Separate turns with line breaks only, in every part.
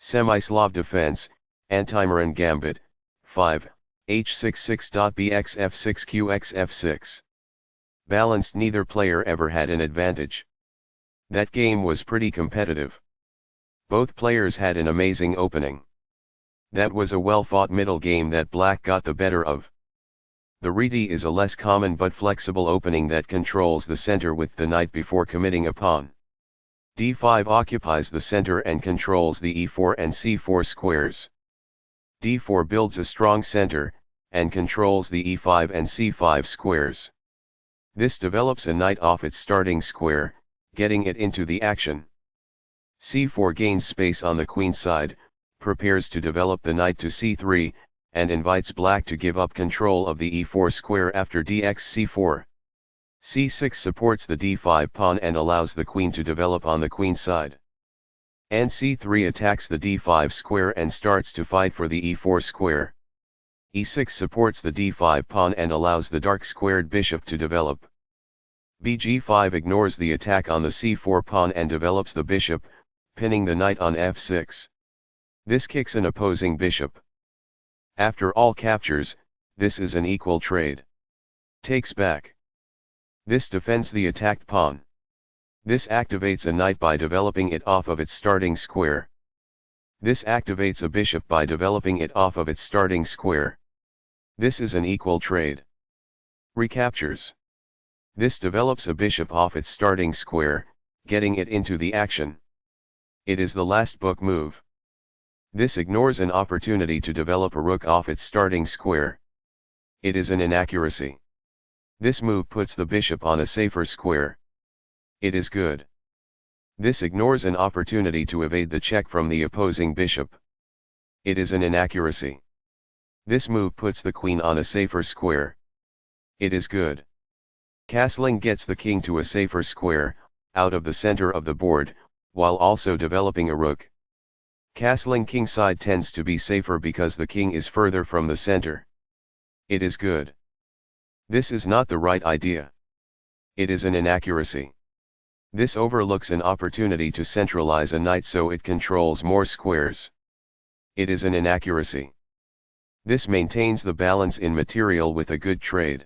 Semi-Slav defense, Antimaran gambit, 5, h66.bx f6q f6. Balanced, neither player ever had an advantage. That game was pretty competitive. Both players had an amazing opening. That was a well-fought middle game that black got the better of. The reti is a less common but flexible opening that controls the center with the knight before committing a pawn. d5 occupies the center and controls the e4 and c4 squares. d4 builds a strong center, and controls the e5 and c5 squares. This develops a knight off its starting square, getting it into the action. c4 gains space on the queen side, prepares to develop the knight to c3, and invites black to give up control of the e4 square after dx c4. c6 supports the d5 pawn and allows the queen to develop on the queen side. And c3 attacks the d5 square and starts to fight for the e4 square. e6 supports the d5 pawn and allows the dark squared bishop to develop. bg5 ignores the attack on the c4 pawn and develops the bishop, pinning the knight on f6. This kicks an opposing bishop. After all captures, this is an equal trade. Takes back. This defends the attacked pawn. This activates a knight by developing it off of its starting square. This activates a bishop by developing it off of its starting square. This is an equal trade. Recaptures. This develops a bishop off its starting square, getting it into the action. It is the last book move. This ignores an opportunity to develop a rook off its starting square. It is an inaccuracy. This move puts the bishop on a safer square. It is good. This ignores an opportunity to evade the check from the opposing bishop. It is an inaccuracy. This move puts the queen on a safer square. It is good. Castling gets the king to a safer square, out of the center of the board, while also developing a rook. Castling kingside tends to be safer because the king is further from the center. It is good. This is not the right idea. It is an inaccuracy. This overlooks an opportunity to centralize a knight so it controls more squares. It is an inaccuracy. This maintains the balance in material with a good trade.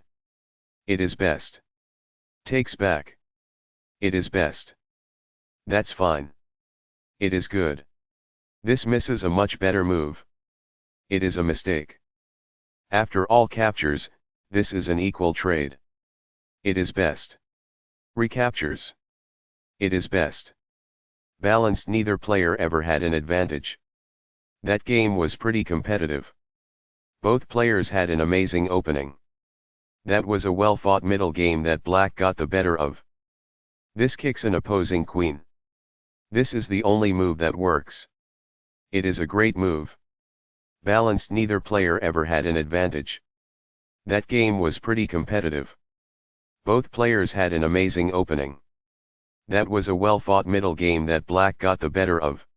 It is best. Takes back. It is best. That's fine. It is good. This misses a much better move. It is a mistake. After all captures, this is an equal trade. It is best. Recaptures. It is best. Balanced, neither player ever had an advantage. That game was pretty competitive. Both players had an amazing opening. That was a well-fought middle game that black got the better of. This kicks an opposing queen. This is the only move that works. It is a great move. Balanced, neither player ever had an advantage. That game was pretty competitive. Both players had an amazing opening. That was a well-fought middle game that black got the better of.